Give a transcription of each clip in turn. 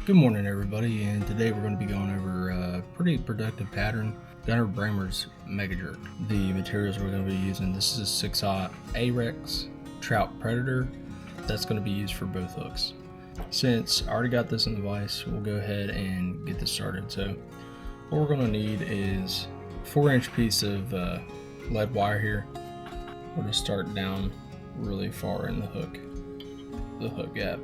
Good morning, everybody, and today we're going to be going over a pretty productive pattern, Gunnar Brammer's Mega Jerk. The materials we're going to be using, this is a 6/0 Ahrex Trout Predator that's going to be used for both hooks. Since I already got this in the vise, we'll go ahead and get this started. So what we're going to need is a 4-inch piece of lead wire here. We're going to start down really far in the hook gap.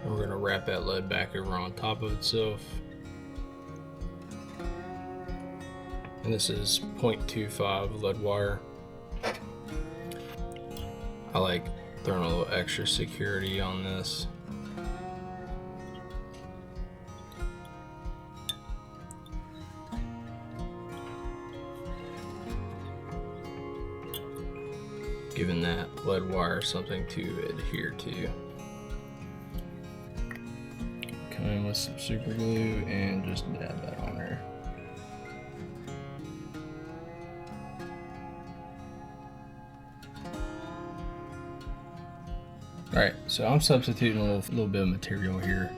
And we're going to wrap that lead back over on top of itself. And this is 0.25 lead wire. I like throwing a little extra security on this. Giving that lead wire something to adhere to. Come in with some super glue and just dab that on there. Alright, so I'm substituting a little bit of material here.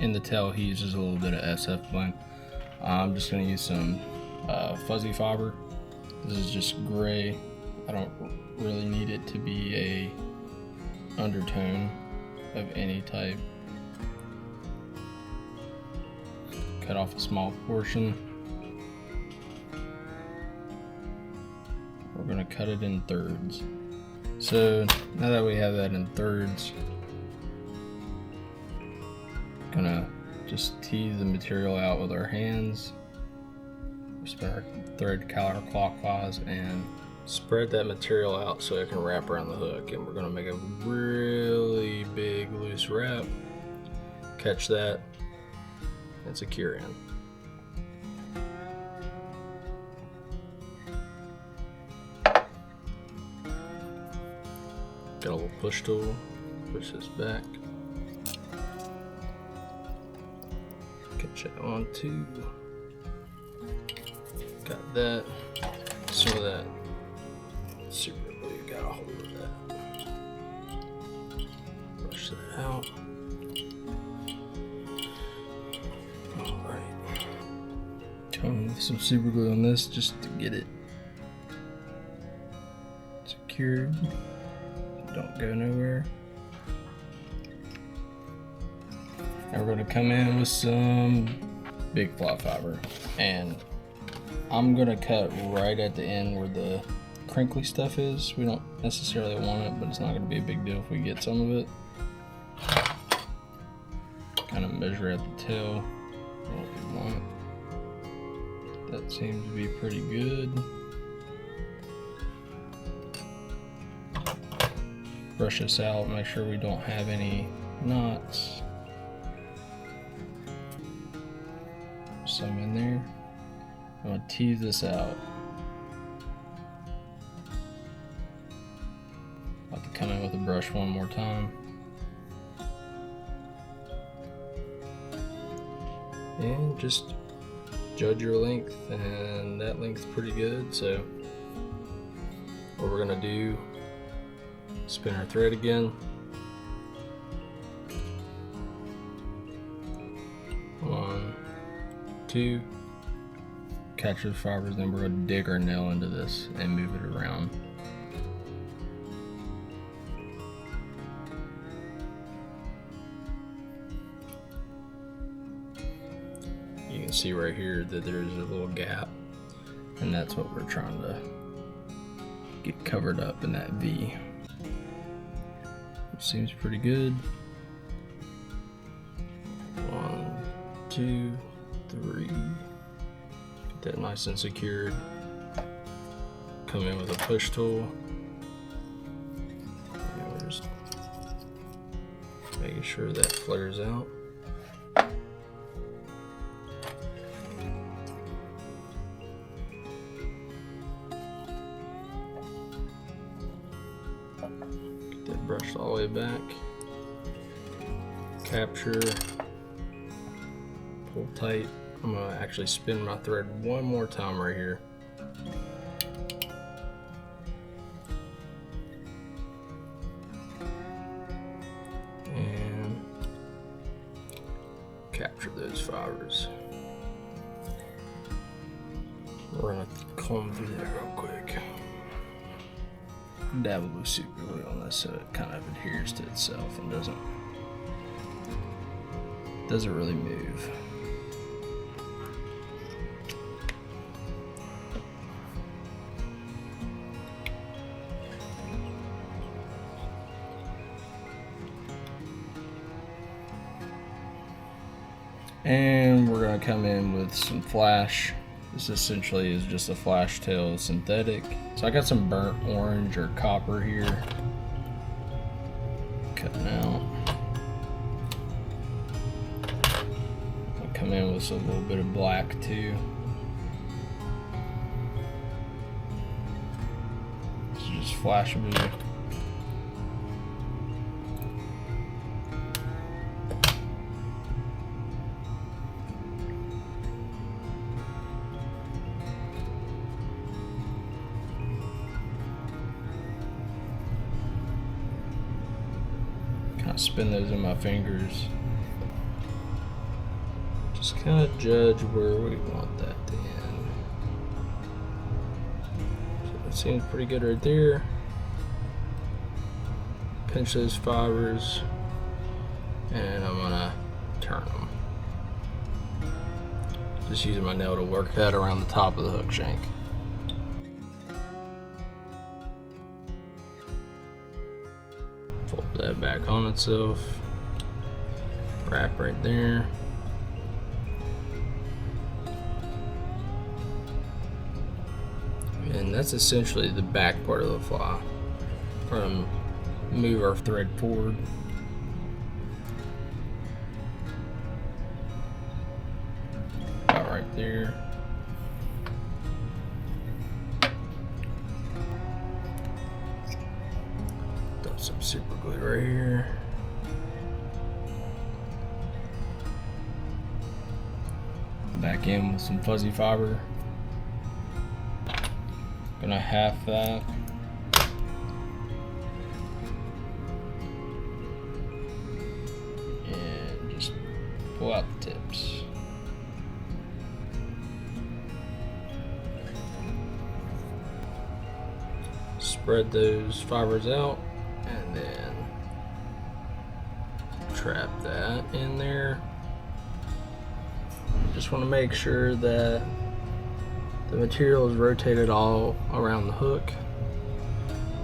In the tail, he uses a little bit of SF blend. I'm just going to use some fuzzy fiber. This is just gray. I don't really need it to be a undertone of any type. Cut off a small portion. We're going to cut it in thirds. So now that we have that in thirds, gonna just tease the material out with our hands. Spin our thread counterclockwise and spread that material out so it can wrap around the hook. And we're gonna make a really big loose wrap. Catch that and secure in. Got a little push tool, push this back. Catch that on too. Got that. Some of that super glue, got a hold of that. Brush that out. Alright. Come with some super glue on this just to get it secured. Don't go nowhere. And we're going to come in with some big flat fiber, and I'm going to cut right at the end where the crinkly stuff is. We don't necessarily want it, but it's not going to be a big deal if we get some of it. Kind of measure at the tail what we want. That seems to be pretty good. Brush this out, make sure we don't have any knots. Some in there. I'm gonna tease this out. I'll have to come in with a brush one more time. And just judge your length, and that length's pretty good. So what we're gonna do, spin our thread again. One, two. Catch the fibers, then we're going to dig our nail into this and move it around. You can see right here that there's a little gap, and that's what we're trying to get covered up in that V. Seems pretty good. 1, 2, 3. Get that nice and secured. Come in with a push tool. And we're just making sure that flares out. Brushed all the way back, capture, pull tight. I'm gonna actually spin my thread one more time right here. fibers. We're gonna comb through that real quick. Dab a little super glue on this so it kind of adheres to itself and doesn't really move. And we're gonna come in with some flash. This essentially is just a flash tail synthetic. So I got some burnt orange or copper here. Cutting out. I'll come in with a little bit of black too. So just flash a bit. Spin those in my fingers. Just kind of judge where we want that to end. So that seems pretty good right there. Pinch those fibers, and I'm gonna turn them. Just using my nail to work that around the top of the hook shank. Fold that back on itself, wrap right there. And that's essentially the back part of the fly. We're gonna move our thread forward. About right there. Some super glue right here. Back in with some fuzzy fiber. Gonna half that. And just pull out the tips. Spread those fibers out. And then trap that in there. Just want to make sure that the material is rotated all around the hook,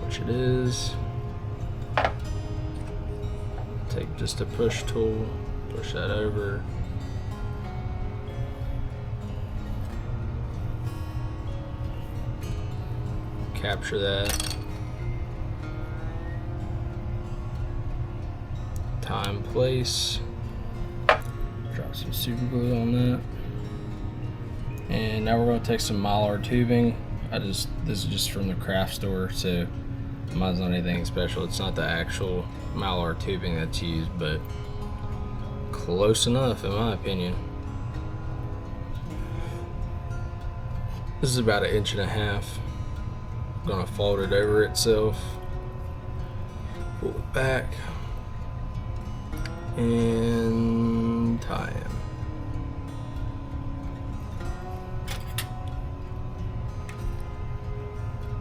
which it is. Take just a push tool, push that over. Capture that. Time, place. Drop some super glue on that. And now we're going to take some mylar tubing. This is just from the craft store, so mine's not anything special. It's not the actual mylar tubing that's used, but close enough in my opinion. This is about 1.5 inches. I'm going to fold it over itself, pull it back, and tie him.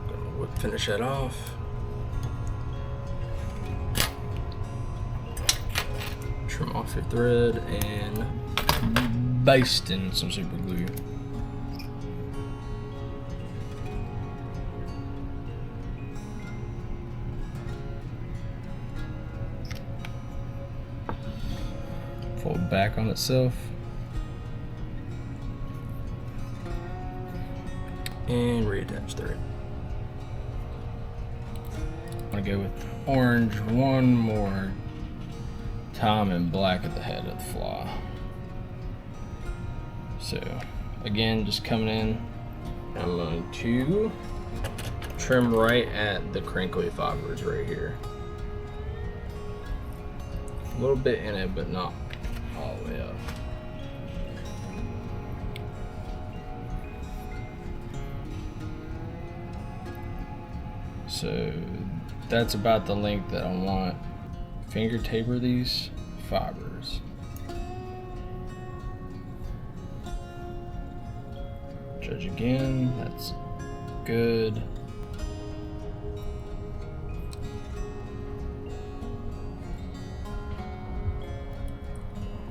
Gonna finish that off. Trim off your thread and baste in some super glue. Fold back on itself and reattach thread. I'm gonna go with orange one more time and black at the head of the fly. So again, just coming in, I'm going to trim right at the crinkly fibers right here. A little bit in it, but not all the way up. So that's about the length that I want. Finger taper these fibers. Judge again, that's good.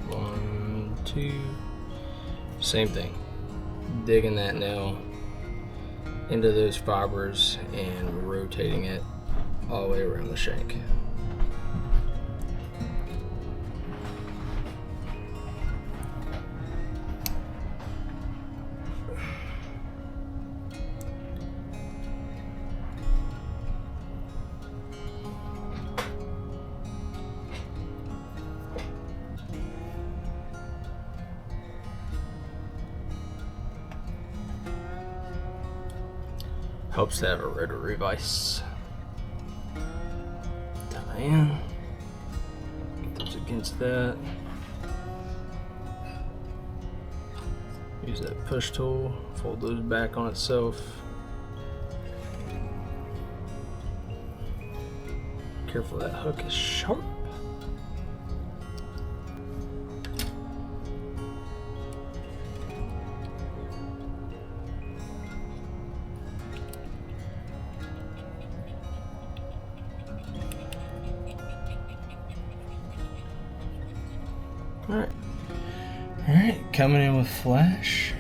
One, two, same thing. Digging that nail into those fibers and rotating it all the way around the shank. Helps to have a rotary vise. Tie in. Get those against that. Use that push tool. Fold those back on itself. Careful, that hook is sharp. Alright, coming in with flash.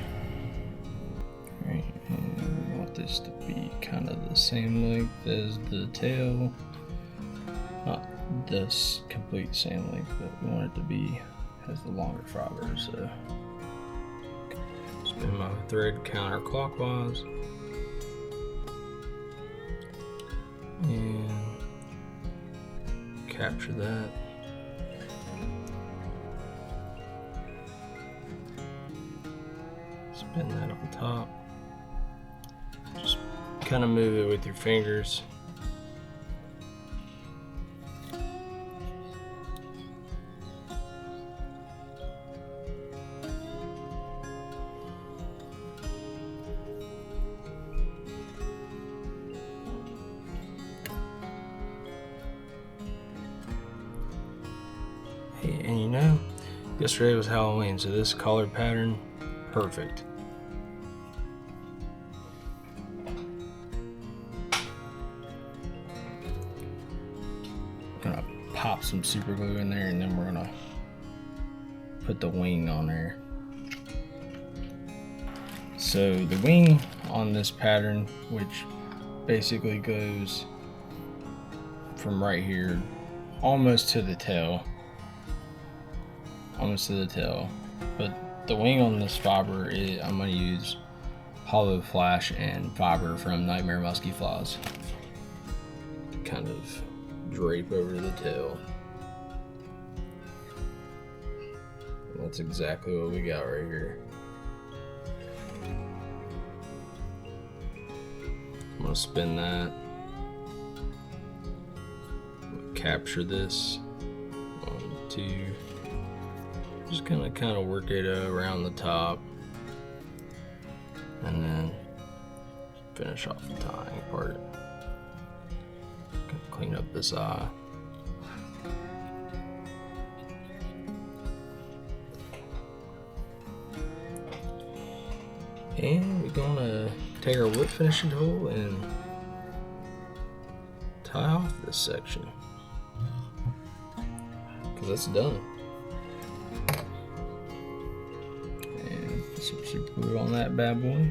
Alright, we want this to be kind of the same length as the tail. Not this complete same length, but we want it to be, has the longer fibers. So spin my thread counterclockwise. And capture that. Spin that on top. Just kind of move it with your fingers. Hey, and you know, yesterday was Halloween, so this color pattern, perfect. Gonna pop some super glue in there, and then we're gonna put the wing on there. So the wing on this pattern, which basically goes from right here almost to the tail, but the wing on this fiber is, I'm going to use hollow flash and fiber from Nightmare Musky flies to kind of drape over the tail. And that's exactly what we got right here. I'm going to spin that, capture this, 1, 2, just gonna kind of work it around the top, and then finish off the tying part. Clean up this eye. And we're gonna take our wood finishing tool and tie off this section, because that's done. Some super glue on that bad boy.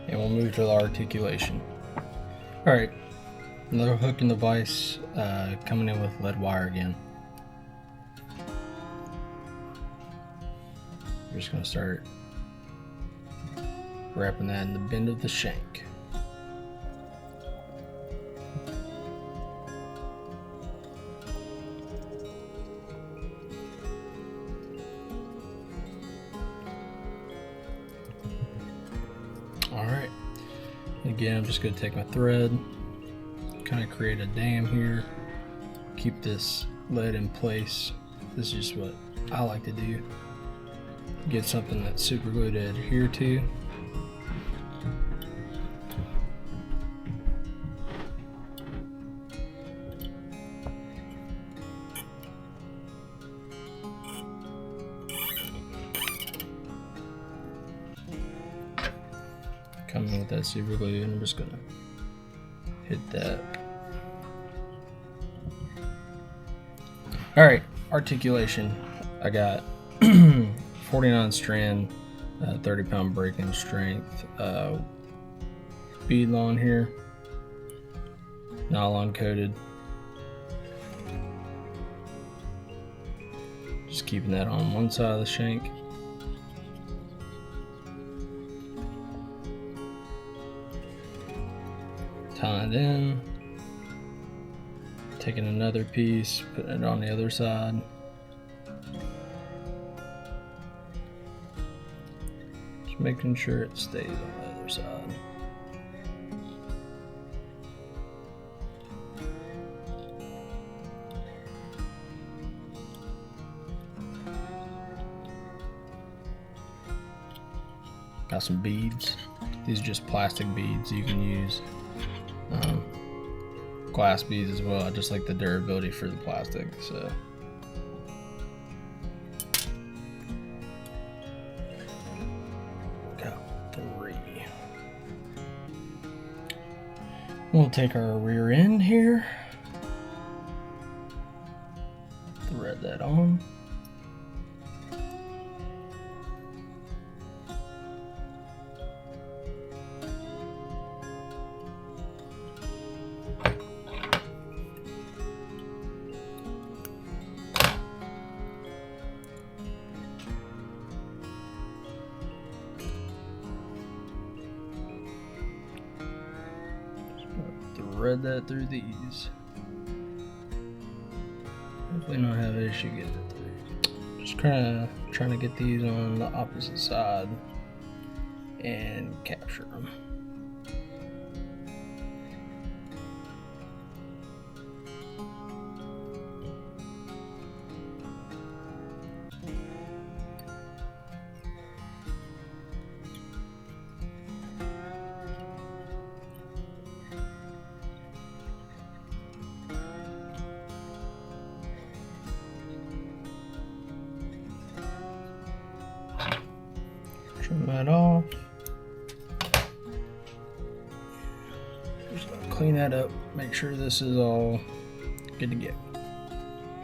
And we'll move to the articulation. Alright, another hook in the vise, coming in with lead wire again. We're just going to start wrapping that in the bend of the shank. Alright, again, I'm just going to take my thread, kind of create a dam here, keep this lead in place. This is just what I like to do. Get something that's super glue to adhere to. Come in with that super glue, and I'm just gonna hit that. All right, articulation. I got 49 strand, 30 pound breaking strength bead lawn here, nylon coated. Just keeping that on one side of the shank. Tying it in. Taking another piece, putting it on the other side. Just making sure it stays on the other side. Got some beads. These are just plastic beads you can use. Glass beads as well. I just like the durability for the plastic. So got 3. We'll take our rear end here. Thread that on. Thread that through these. Hopefully not have an issue getting it through. Just kind of trying to get these on the opposite side and capture them. Trim that off. Just gonna clean that up, make sure this is all good to go.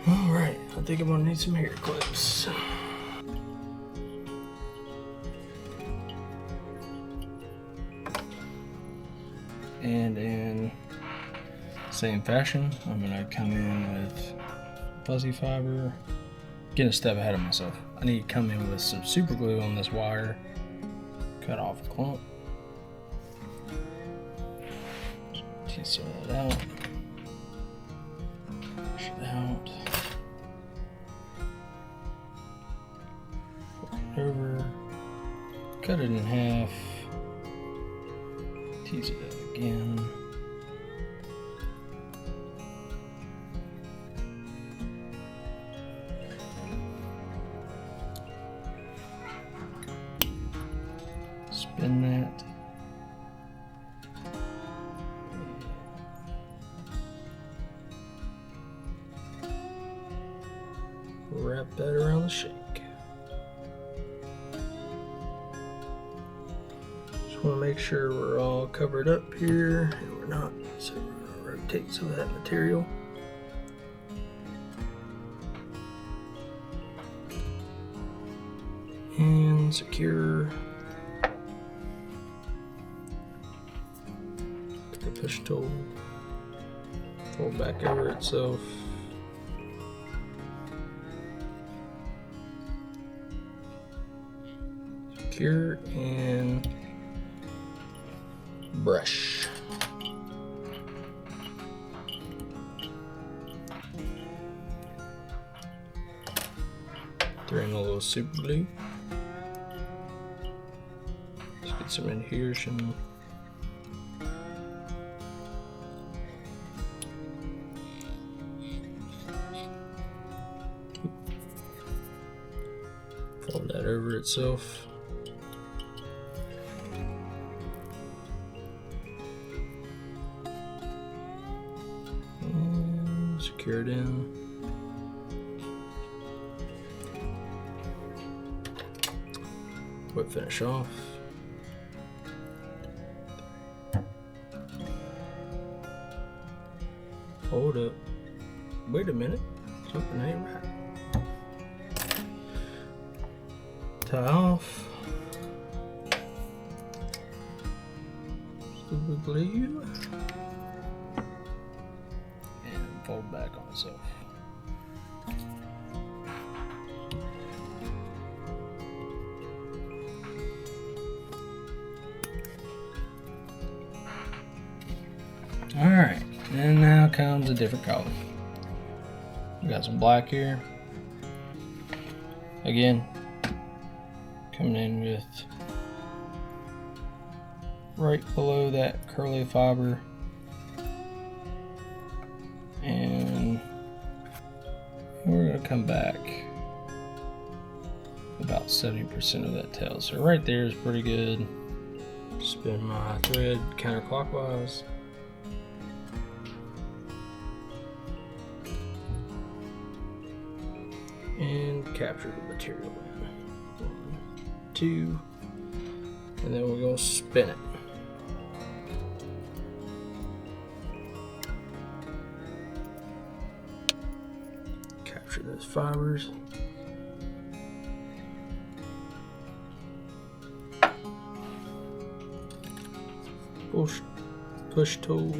Alright, I think I'm gonna need some hair clips. And in same fashion, I'm gonna come in with fuzzy fiber. Getting a step ahead of myself. I need to come in with some super glue on this wire. Cut off a clump. Tease some of that out. Push it out. Flip it over. Cut it in half. Tease it out again. Spin that. Wrap that around the shake. Just want to make sure we're all covered up here, and we're not, so we're going to rotate some of that material. And secure. Push tool, fold back over itself. Secure and brush. Throw in a little super glue. Let's get some adhesion. Fold that over itself. And secure it in. Whip finish off. Hold up. Wait a minute. Something ain't right. Tie off. Super glue. And fold back on itself. Alright, and now comes a different color. We got some black here. Again, coming in with right below that curly fiber. And we're going to come back about 70% of that tail. So right there is pretty good. Spin my thread counterclockwise. And capture the material in. 1, 2, and then we're going to spin it. Capture those fibers. Push tool.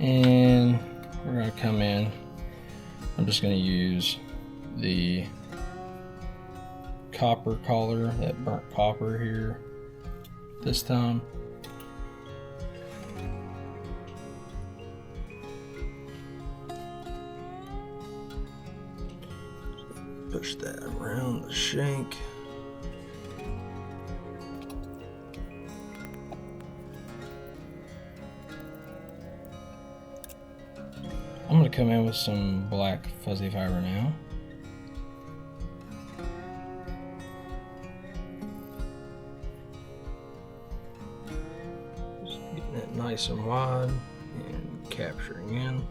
And we're going to come in. I'm just going to use the copper collar, that burnt copper here this time. Push that around the shank. I'm going to come in with some black fuzzy fiber now. Just getting that nice and wide and capturing in.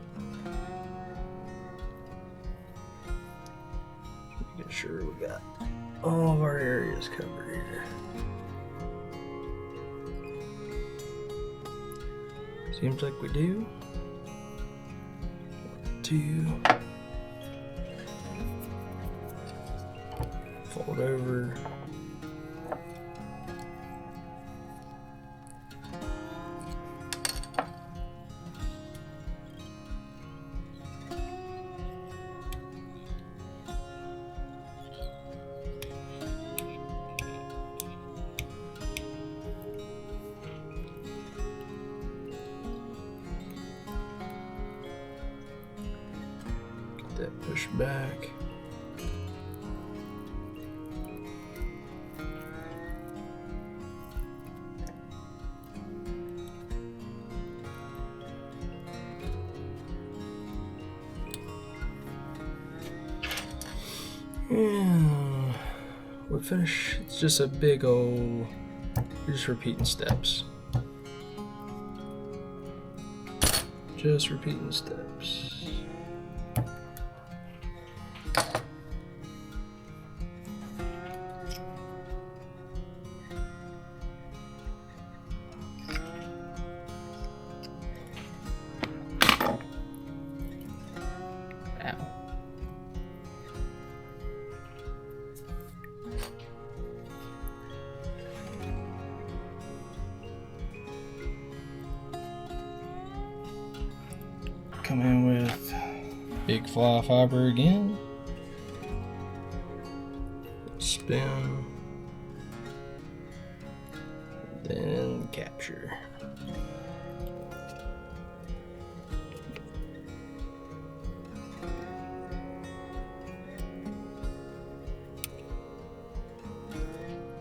Making sure we got all of our areas covered here. Seems like we do. 2, fold over, that push back. And we're finished. It's just a big old, you're just repeating steps. Just repeating steps. Come in with big fly fiber again. Spin. Then capture.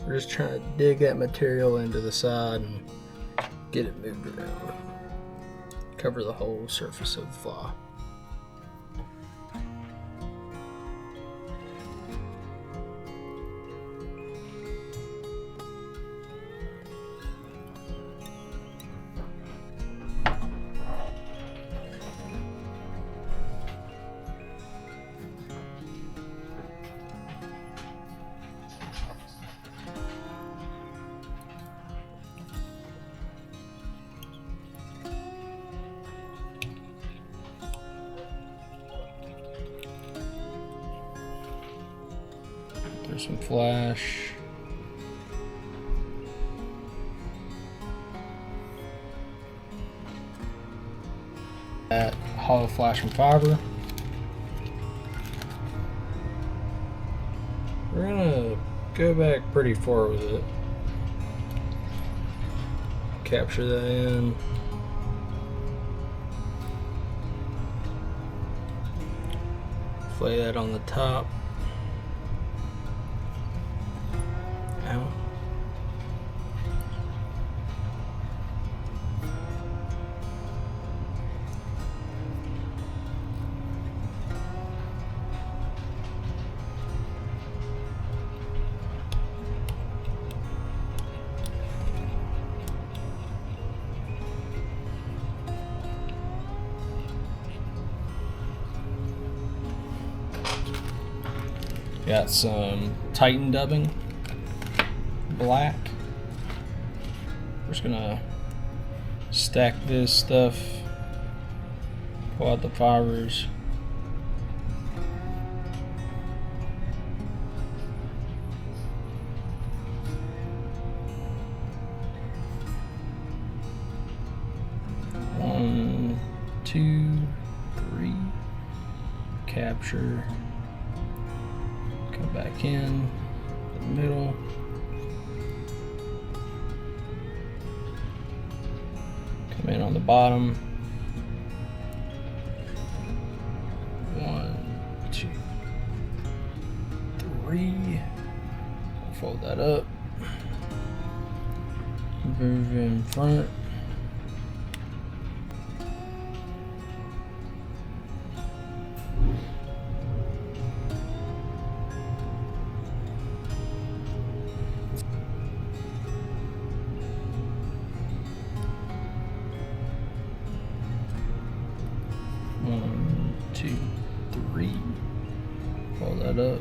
We're just trying to dig that material into the side and get it moved around. Cover the whole surface of the fly. some flash. That hollow flash and fiber. We're gonna go back pretty far with it. Capture that in. Lay that on the top. Ow. Got some Titan dubbing, black. We're just gonna stack this stuff, pull out the fibers. One, two, three, capture. Come back in the middle. Come in on the bottom. One, two, three. Fold that up. Move in front. One, two, three. Fold that up.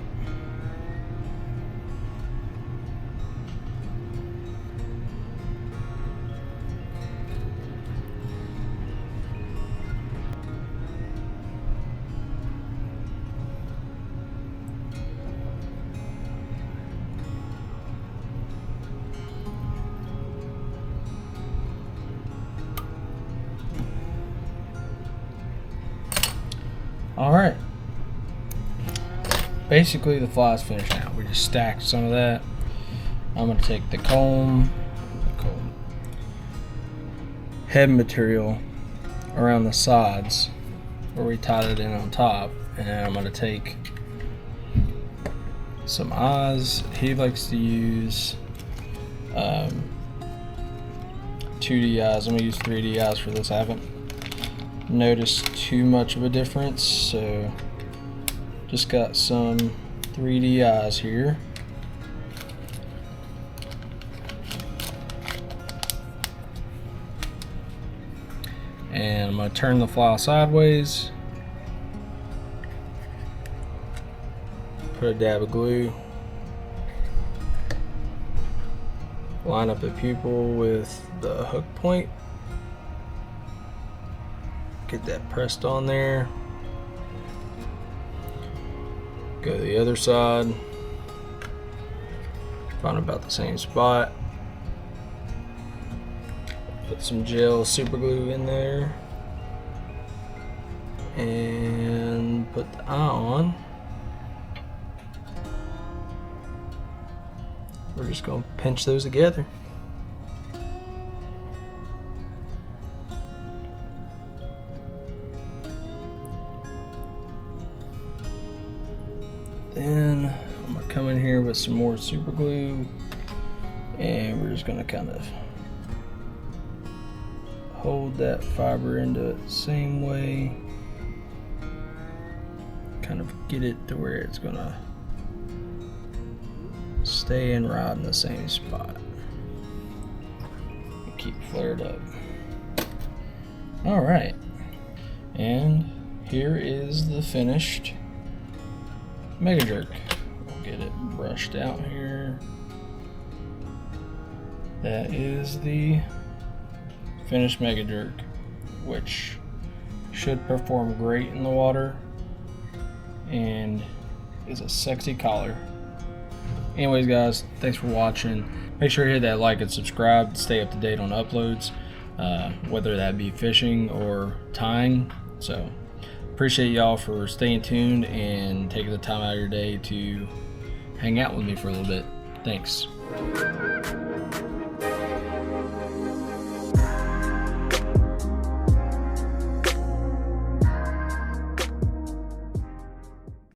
Alright, basically the fly's finished now. We just stacked some of that. I'm going to take the comb head material around the sides where we tied it in on top, and I'm going to take some eyes. He likes to use 2D eyes. I'm going to use 3D eyes for this. I haven't noticed too much of a difference, so just got some 3D eyes here. And I'm going to turn the fly sideways, put a dab of glue, line up the pupil with the hook point. Get that pressed on there. Go to the other side. Find about the same spot. Put some gel super glue in there. And put the eye on. We're just going to pinch those together. Then I'm going to come in here with some more super glue, and we're just going to kind of hold that fiber into it the same way, kind of get it to where it's going to stay and ride in the same spot. Keep flared up. Alright, and here is the finished Mega Jerk. We'll get it brushed out here. That is the finished Mega Jerk, which should perform great in the water and is a sexy collar. Anyways, guys, thanks for watching. Make sure to hit that like and subscribe to stay up to date on uploads, whether that be fishing or tying. So appreciate y'all for staying tuned and taking the time out of your day to hang out with me for a little bit. Thanks.